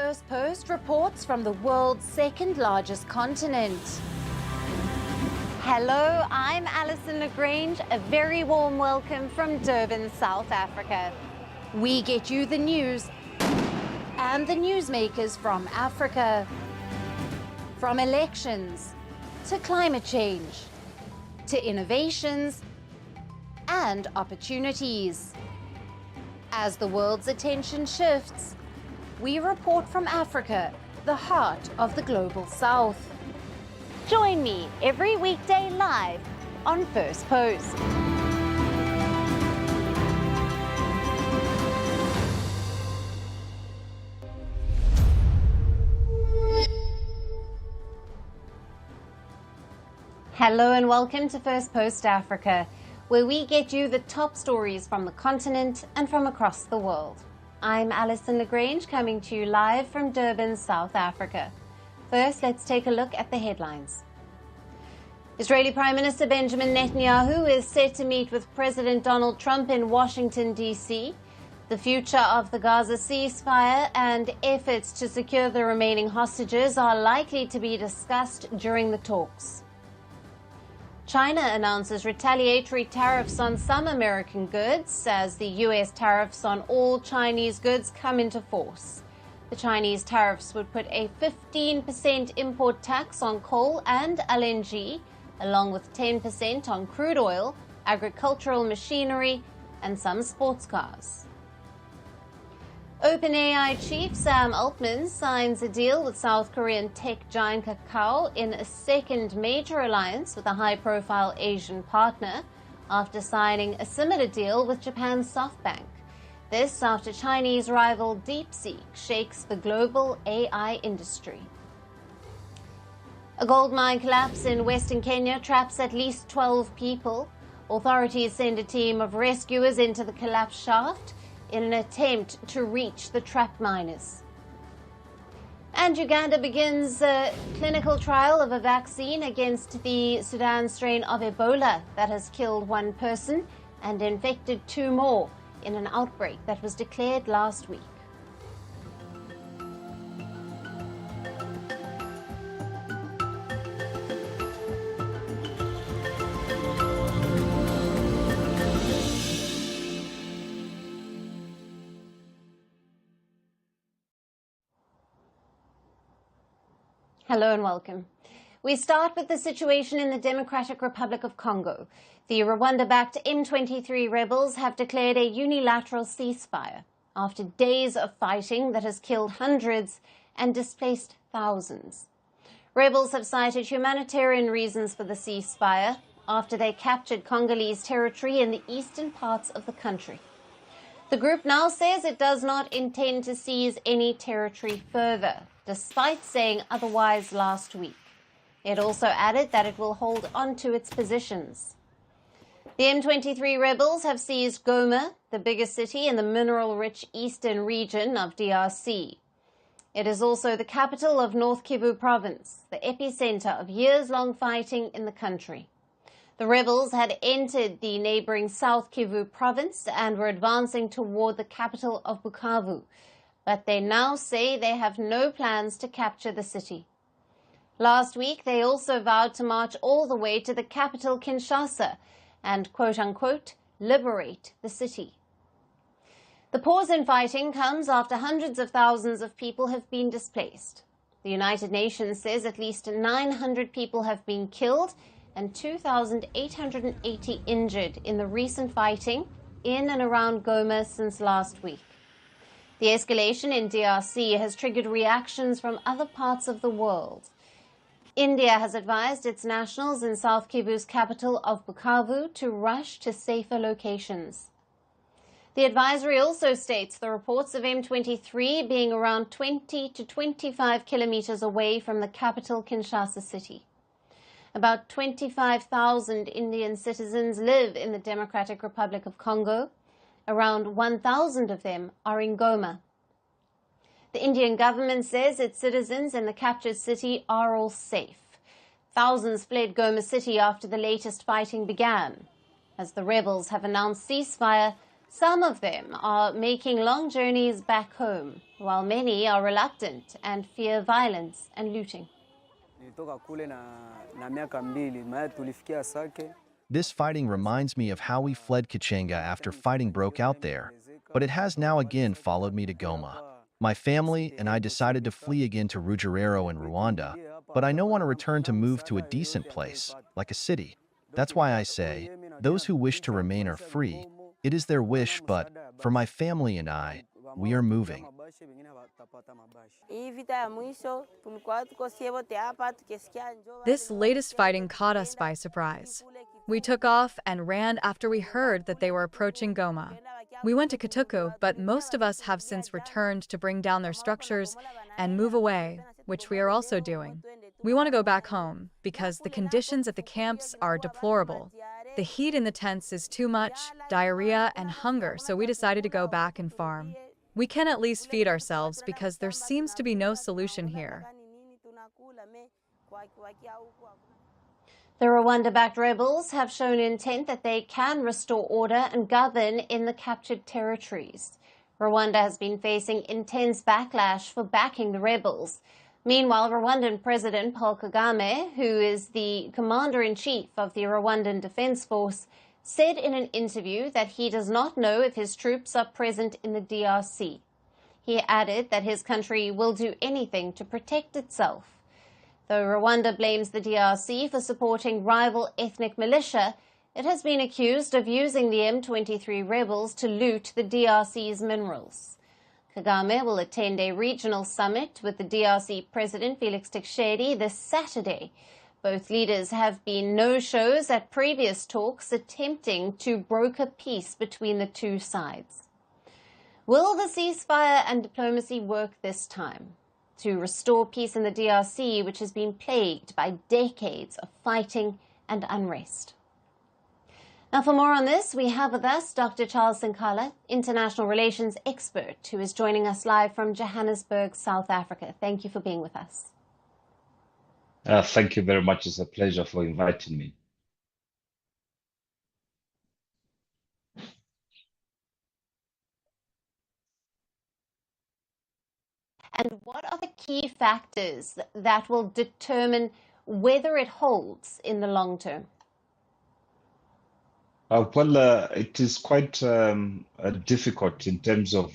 Firstpost reports from the world's second largest continent. Hello, I'm Alyson Grange. A very warm welcome from Durban, South Africa. We get you the news and the newsmakers from Africa. From elections to climate change to innovations and opportunities. As the world's attention shifts, we report from Africa, the heart of the global South. Join me every weekday live on Firstpost. Hello and welcome to Firstpost Africa, where we get you the top stories from the continent and from across the world. I'm Alyson Grange, coming to you live from Durban, South Africa. First, let's take a look at the headlines. Israeli Prime Minister Benjamin Netanyahu is set to meet with President Donald Trump in Washington, D.C. The future of the Gaza ceasefire and efforts to secure the remaining hostages are likely to be discussed during the talks. China announces retaliatory tariffs on some American goods as the U.S. tariffs on all Chinese goods come into force. The Chinese tariffs would put a 15% import tax on coal and LNG, along with 10% on crude oil, agricultural machinery, and some sports cars. OpenAI chief Sam Altman signs a deal with South Korean tech giant Kakao in a second major alliance with a high-profile Asian partner after signing a similar deal with Japan's SoftBank. This after Chinese rival DeepSeek shakes the global AI industry. A gold mine collapse in western Kenya traps at least 12 people. Authorities send a team of rescuers into the collapsed shaft in an attempt to reach the trapped miners. And Uganda begins a clinical trial of a vaccine against the Sudan strain of Ebola that has killed one person and infected 2 more in an outbreak that was declared last week. Hello and welcome. We start with the situation in the Democratic Republic of Congo. The Rwanda-backed M23 rebels have declared a unilateral ceasefire after days of fighting that has killed hundreds and displaced thousands. Rebels have cited humanitarian reasons for the ceasefire after they captured Congolese territory in the eastern parts of the country. The group now says it does not intend to seize any territory further, despite saying otherwise last week. It also added that it will hold on to its positions. The M23 rebels have seized Goma, the biggest city in the mineral-rich eastern region of DRC. It is also the capital of North Kivu province, the epicenter of years-long fighting in the country. The rebels had entered the neighboring South Kivu province and were advancing toward the capital of Bukavu, but they now say they have no plans to capture the city. Last week, they also vowed to march all the way to the capital Kinshasa and, quote-unquote, liberate the city. The pause in fighting comes after hundreds of thousands of people have been displaced. The United Nations says at least 900 people have been killed and 2,880 injured in the recent fighting in and around Goma since last week. The escalation in DRC has triggered reactions from other parts of the world. India has advised its nationals in South Kivu's capital of Bukavu to rush to safer locations. The advisory also states the reports of M23 being around 20 to 25 kilometers away from the capital Kinshasa city. About 25,000 Indian citizens live in the Democratic Republic of Congo. Around 1,000 of them are in Goma. The Indian government says its citizens in the captured city are all safe. Thousands fled Goma city after the latest fighting began. As the rebels have announced ceasefire, Some of them are making long journeys back home, while many are reluctant and fear violence and looting. This fighting reminds me of how we fled Kichenga after fighting broke out there, but it has now again followed me to Goma. My family and I decided to flee again to Rugerero in Rwanda, but I don't want to return to move to a decent place, like a city. That's why I say, those who wish to remain are free. It is their wish, but for my family and I, we are moving. This latest fighting caught us by surprise. We took off and ran after we heard that they were approaching Goma. We went to Kituku, but most of us have since returned to bring down their structures and move away, which we are also doing. We want to go back home because the conditions at the camps are deplorable. The heat in the tents is too much, diarrhea and hunger, so we decided to go back and farm. We can at least feed ourselves because there seems to be no solution here. The Rwanda-backed rebels have shown intent that they can restore order and govern in the captured territories. Rwanda has been facing intense backlash for backing the rebels. Meanwhile, Rwandan President Paul Kagame, who is the commander-in-chief of the Rwandan Defense Force, said in an interview that he does not know if his troops are present in the DRC. He added that his country will do anything to protect itself. Though Rwanda blames the DRC for supporting rival ethnic militia, it has been accused of using the M23 rebels to loot the DRC's minerals. Kagame will attend a regional summit with the DRC President Felix Tshisekedi this Saturday. Both leaders have been no-shows at previous talks attempting to broker peace between the two sides. Will the ceasefire and diplomacy work this time to restore peace in the DRC, which has been plagued by decades of fighting and unrest? Now, for more on this, we have with us Dr. Charles Sinkala, international relations expert, who is joining us live from Johannesburg, South Africa. Thank you for being with us. Thank you very much. It's a pleasure for inviting me. And what are the key factors that will determine whether it holds in the long term? It is quite difficult in terms of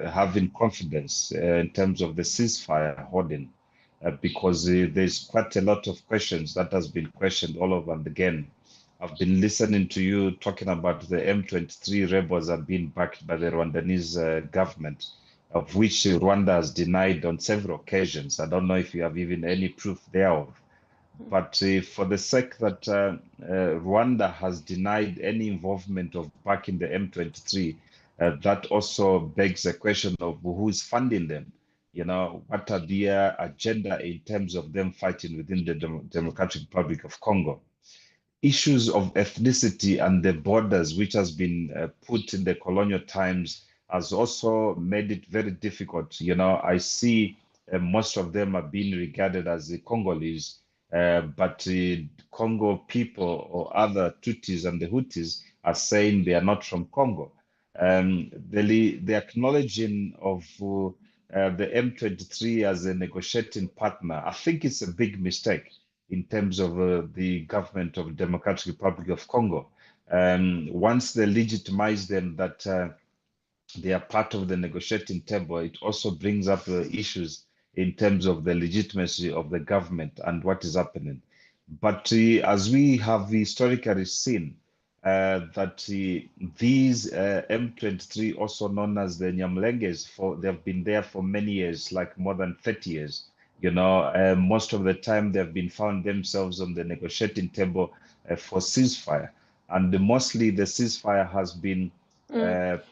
having confidence in terms of the ceasefire holding, because there's quite a lot of questions that has been questioned all over and again. I've been listening to you talking about the M23 rebels are being backed by the Rwandese government, of which Rwanda has denied on several occasions. I don't know if you have even any proof thereof. But for the sake that Rwanda has denied any involvement of backing the M23, that also begs the question of who is funding them. You know, what are their agenda in terms of them fighting within the Democratic Republic of Congo? Issues of ethnicity and the borders, which has been put in the colonial times, has also made it very difficult. You know, I see most of them are being regarded as the Congolese, but Congo people or other Tutsis and the Hutus are saying they are not from Congo. The acknowledging of the M23 as a negotiating partner, I think it's a big mistake in terms of the government of the Democratic Republic of Congo. Once they legitimize them that they are part of the negotiating table, it also brings up issues in terms of the legitimacy of the government and what is happening. But as we have historically seen, that these M23, also known as the Nyamlenges, they've been there for many years, like more than 30 years. You know, most of the time they've been found themselves on the negotiating table for ceasefire. And mostly the ceasefire has been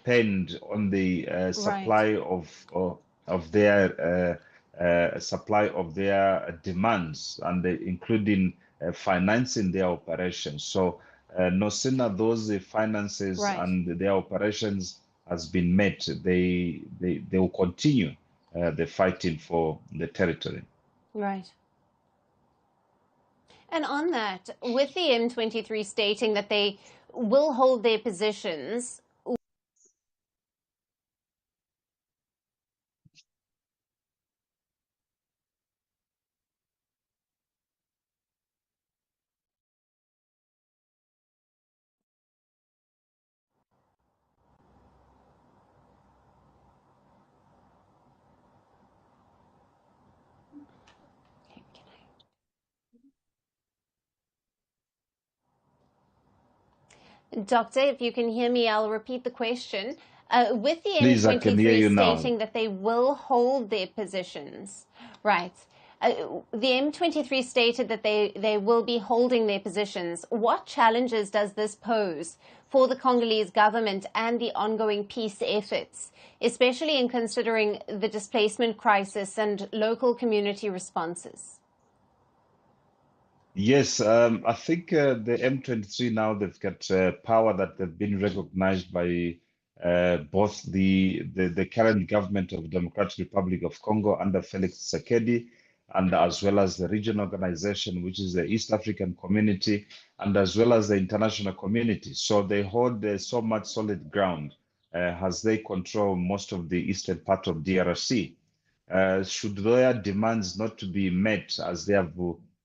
penned on the supply of their supply of their demands, and including financing their operations. So no sooner those finances and their operations has been met, they will continue the fighting for the territory. Right. And on that, with the M23 stating that they will hold their positions, Doctor, if you can hear me, I'll repeat the question. With the Please, I can hear you M23 now. stating that they will hold their positions, right? The M23 stated that they will be holding their positions. What challenges does this pose for the Congolese government and the ongoing peace efforts, especially in considering the displacement crisis and local community responses? Yes, I think the M23 now they've got power that they've been recognized by both the current government of Democratic Republic of Congo under Felix Tshisekedi, and as well as the regional organization, which is the East African Community, and as well as the international community. So they hold so much solid ground as they control most of the eastern part of DRC. Should their demands not to be met as they have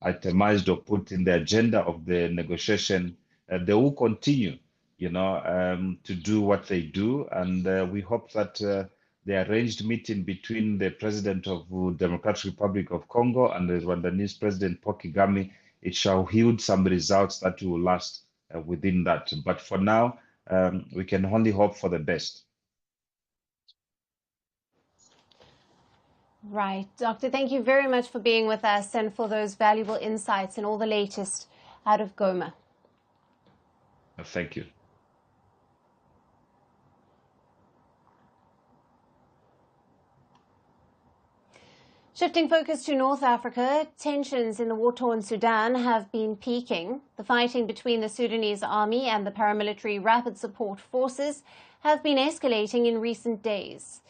itemized or put in the agenda of the negotiation, they will continue, to do what they do. And we hope that the arranged meeting between the president of the Democratic Republic of Congo and the Rwandese president Paul Kagame, it shall yield some results that will last within that. But for now, we can only hope for the best. Right. Doctor, thank you very much for being with us and for those valuable insights and all the latest out of Goma. Thank you. Shifting focus to North Africa, tensions in the war-torn Sudan have been peaking. The fighting between the Sudanese army and the paramilitary rapid support forces have been escalating in recent days.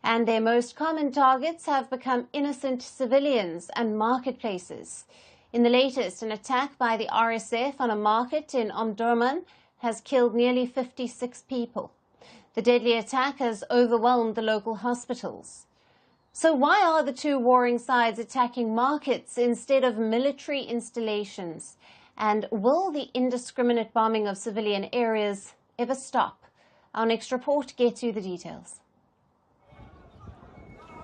And their most common targets have become innocent civilians and marketplaces. In the latest, an attack by the RSF on a market in Durban has killed nearly 56 people. The deadly attack has overwhelmed the local hospitals. So why are the two warring sides attacking markets instead of military installations? And will the indiscriminate bombing of civilian areas ever stop? Our next report gets you the details.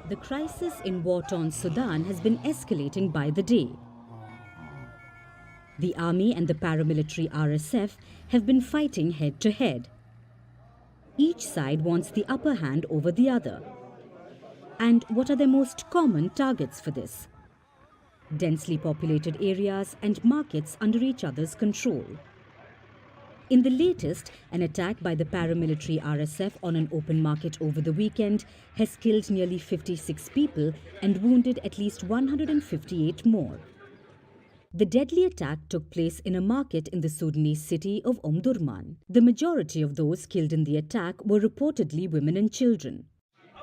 The crisis in war-torn Sudan has been escalating by the day. The army and the paramilitary RSF have been fighting head-to-head. Each side wants the upper hand over the other. And what are their most common targets for this? Densely populated areas and markets under each other's control. In the latest, an attack by the paramilitary RSF on an open market over the weekend has killed nearly 56 people and wounded at least 158 more. The deadly attack took place in a market in the Sudanese city of Durban. The majority of those killed in the attack were reportedly women and children.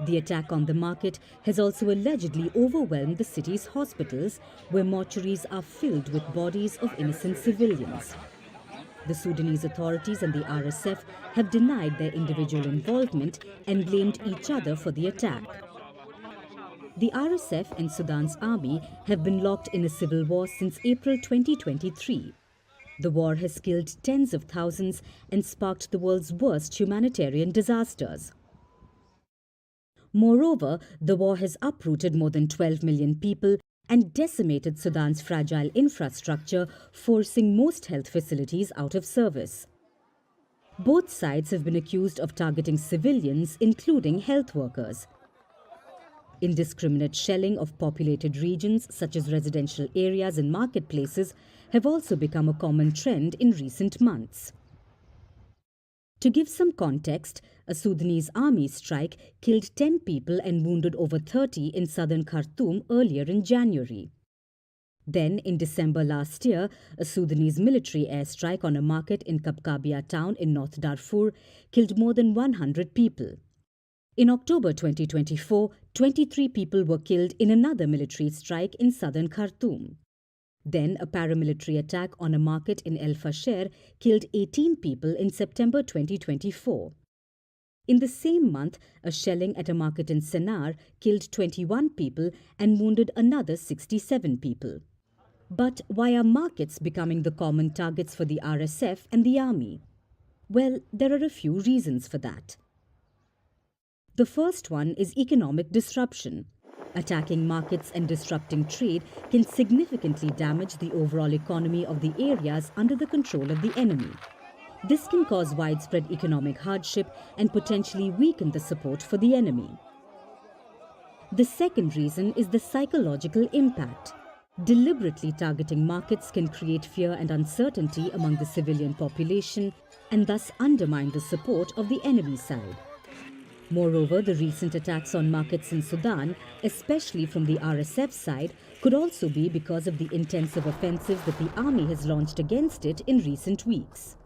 The attack on the market has also allegedly overwhelmed the city's hospitals, where mortuaries are filled with bodies of innocent civilians. The Sudanese authorities and the RSF have denied their individual involvement and blamed each other for the attack. The RSF and Sudan's army have been locked in a civil war since April 2023. The war has killed tens of thousands and sparked the world's worst humanitarian disasters. Moreover, the war has uprooted more than 12 million people and decimated Sudan's fragile infrastructure, forcing most health facilities out of service. Both sides have been accused of targeting civilians, including health workers. Indiscriminate shelling of populated regions, such as residential areas and marketplaces, have also become a common trend in recent months. To give some context, a Sudanese army strike killed 10 people and wounded over 30 in southern Khartoum earlier in January. Then, in December last year, a Sudanese military airstrike on a market in Kapkabia town in North Darfur killed more than 100 people. In October 2024, 23 people were killed in another military strike in southern Khartoum. Then a paramilitary attack on a market in El Fasher killed 18 people in September 2024. In the same month, a shelling at a market in Sennar killed 21 people and wounded another 67 people. But why are markets becoming the common targets for the RSF and the army? Well, there are a few reasons for that. The first one is economic disruption. Attacking markets and disrupting trade can significantly damage the overall economy of the areas under the control of the enemy. This can cause widespread economic hardship and potentially weaken the support for the enemy. The second reason is the psychological impact. Deliberately targeting markets can create fear and uncertainty among the civilian population and thus undermine the support of the enemy side. Moreover, the recent attacks on markets in Sudan, especially from the RSF side, could also be because of the intensive offensives that the army has launched against it in recent weeks.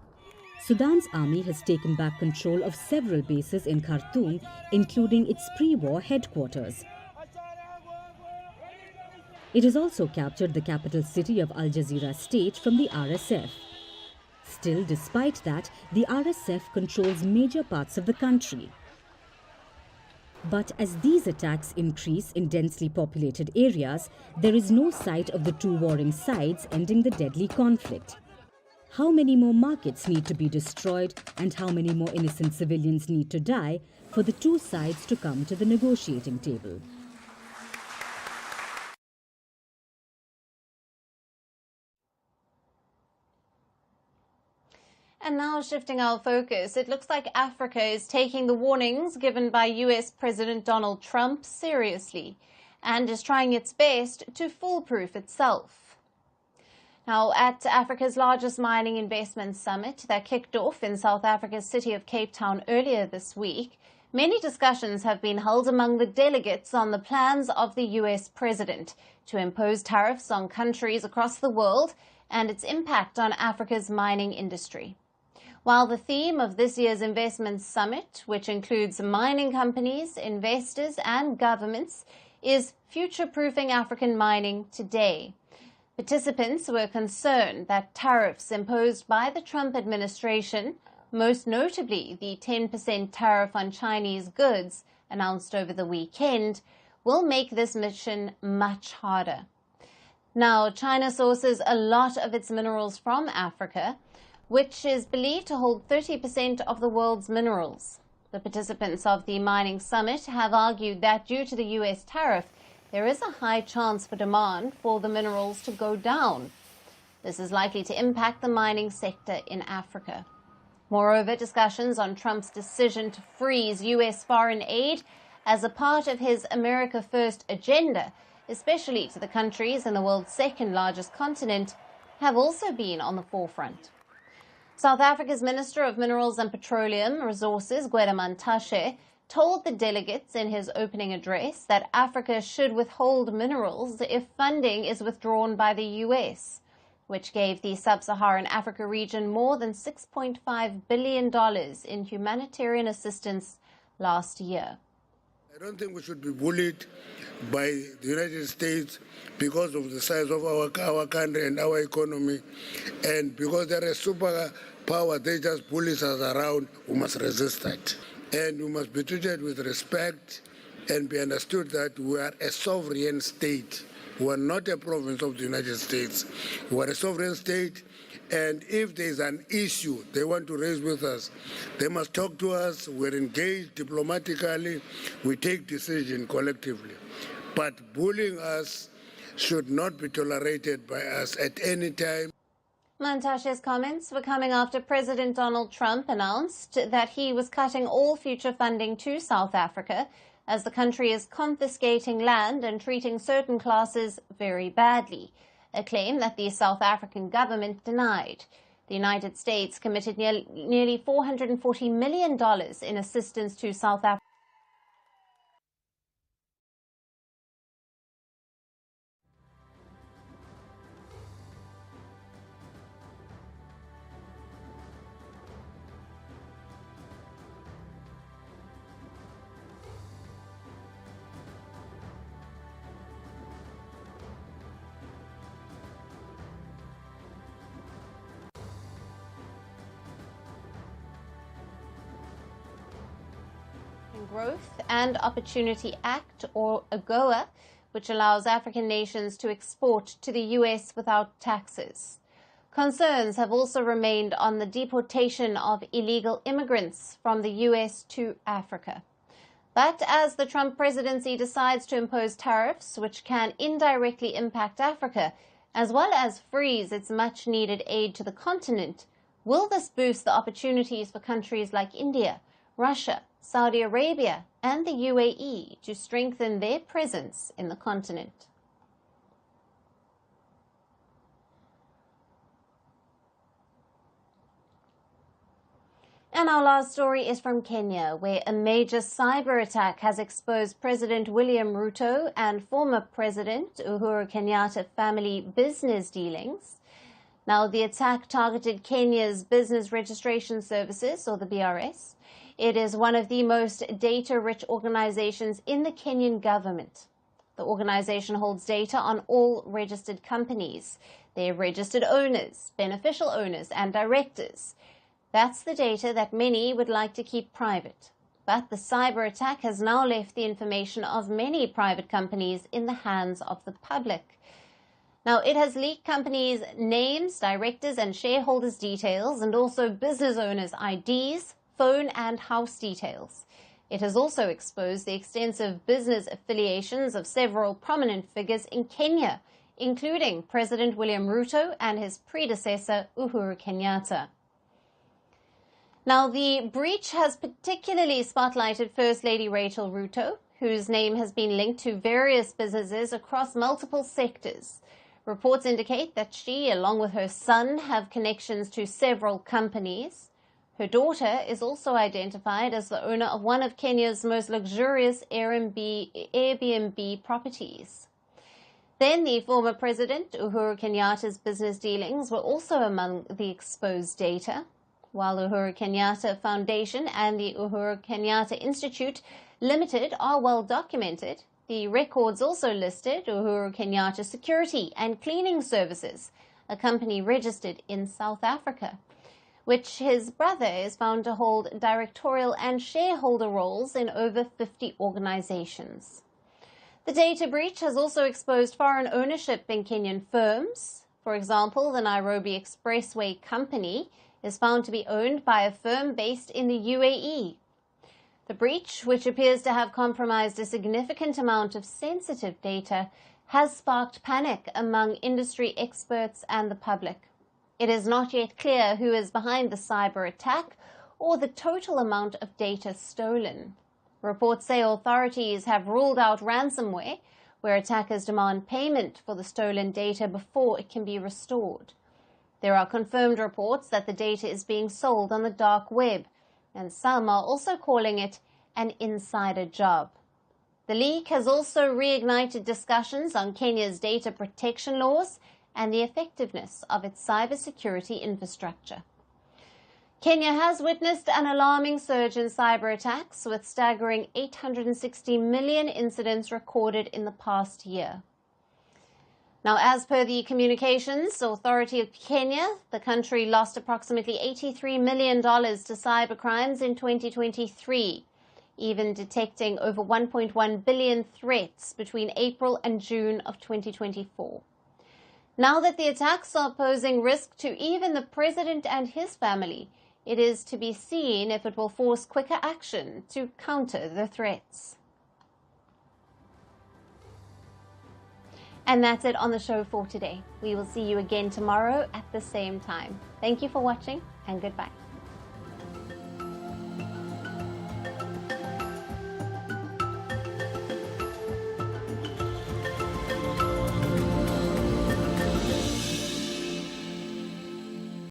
Sudan's army has taken back control of several bases in Khartoum, including its pre-war headquarters. It has also captured the capital city of Al Jazeera state from the RSF. Still, despite that, the RSF controls major parts of the country. But as these attacks increase in densely populated areas, there is no sight of the two warring sides ending the deadly conflict. How many more markets need to be destroyed and how many more innocent civilians need to die for the two sides to come to the negotiating table? And now shifting our focus, it looks like Africa is taking the warnings given by US President Donald Trump seriously and is trying its best to foolproof itself. Now, at Africa's largest mining investment summit that kicked off in South Africa's city of Cape Town earlier this week, many discussions have been held among the delegates on the plans of the US president to impose tariffs on countries across the world and its impact on Africa's mining industry. While the theme of this year's investment summit, which includes mining companies, investors and governments, is future-proofing African mining today, participants were concerned that tariffs imposed by the Trump administration, most notably the 10% tariff on Chinese goods announced over the weekend, will make this mission much harder. Now, China sources a lot of its minerals from Africa, which is believed to hold 30% of the world's minerals. The participants of the mining summit have argued that due to the US tariff, there is a high chance for demand for the minerals to go down. This is likely to impact the mining sector in Africa. Moreover, discussions on Trump's decision to freeze US foreign aid as a part of his America First agenda, especially to the countries in the world's second largest continent, have also been on the forefront. South Africa's Minister of Minerals and Petroleum Resources, Gwede Mantashe, told the delegates in his opening address that Africa should withhold minerals if funding is withdrawn by the US, which gave the sub-Saharan Africa region more than $6.5 billion in humanitarian assistance last year. I don't think we should be bullied by the United States because of the size of our country and our economy, and because they're a superpower, they just bully us around. We must resist that. And we must be treated with respect and be understood that we are a sovereign state. We are not a province of the United States. We are a sovereign state, and if there is an issue they want to raise with us, they must talk to us. We're engaged diplomatically. We take decisions collectively. But bullying us should not be tolerated by us at any time. Mantashe's comments were coming after President Donald Trump announced that he was cutting all future funding to South Africa as the country is confiscating land and treating certain classes very badly, a claim that the South African government denied. The United States committed nearly $440 million in assistance to South Africa. Growth and Opportunity Act, or AGOA, which allows African nations to export to the US without taxes. Concerns have also remained on the deportation of illegal immigrants from the US to Africa. But as the Trump presidency decides to impose tariffs which can indirectly impact Africa, as well as freeze its much-needed aid to the continent, will this boost the opportunities for countries like India, Russia, Saudi Arabia, and the UAE to strengthen their presence in the continent? And our last story is from Kenya, where a major cyber attack has exposed President William Ruto and former President Uhuru Kenyatta family business dealings. Now, the attack targeted Kenya's Business Registration Services, or the BRS. It is one of the most data-rich organizations in the Kenyan government. The organization holds data on all registered companies, their registered owners, beneficial owners, and directors. That's the data that many would like to keep private. But the cyber attack has now left the information of many private companies in the hands of the public. Now, it has leaked companies' names, directors and shareholders' details, and also business owners' IDs, phone and house details. It has also exposed the extensive business affiliations of several prominent figures in Kenya, including President William Ruto and his predecessor, Uhuru Kenyatta. Now, the breach has particularly spotlighted First Lady Rachel Ruto, whose name has been linked to various businesses across multiple sectors. Reports indicate that she, along with her son, have connections to several companies. Her daughter is also identified as the owner of one of Kenya's most luxurious Airbnb properties. Then the former President Uhuru Kenyatta's business dealings were also among the exposed data. While the Uhuru Kenyatta Foundation and the Uhuru Kenyatta Institute Limited are well documented, the records also listed Uhuru Kenyatta Security and Cleaning Services, a company registered in South Africa, which his brother is found to hold directorial and shareholder roles in over 50 organizations. The data breach has also exposed foreign ownership in Kenyan firms. For example, the Nairobi Expressway Company is found to be owned by a firm based in the UAE. The breach, which appears to have compromised a significant amount of sensitive data, has sparked panic among industry experts and the public. It is not yet clear who is behind the cyber attack or the total amount of data stolen. Reports say authorities have ruled out ransomware, where attackers demand payment for the stolen data before it can be restored. There are confirmed reports that the data is being sold on the dark web, and some are also calling it an insider job. The leak has also reignited discussions on Kenya's data protection laws and the effectiveness of its cybersecurity infrastructure. Kenya has witnessed an alarming surge in cyber attacks, with staggering 860 million incidents recorded in the past year. Now, as per the Communications Authority of Kenya, the country lost approximately $83 million to cybercrimes in 2023, even detecting over 1.1 billion threats between April and June of 2024. Now that the attacks are posing risk to even the president and his family, it is to be seen if it will force quicker action to counter the threats. And that's it on the show for today. We will see you again tomorrow at the same time. Thank you for watching, and goodbye.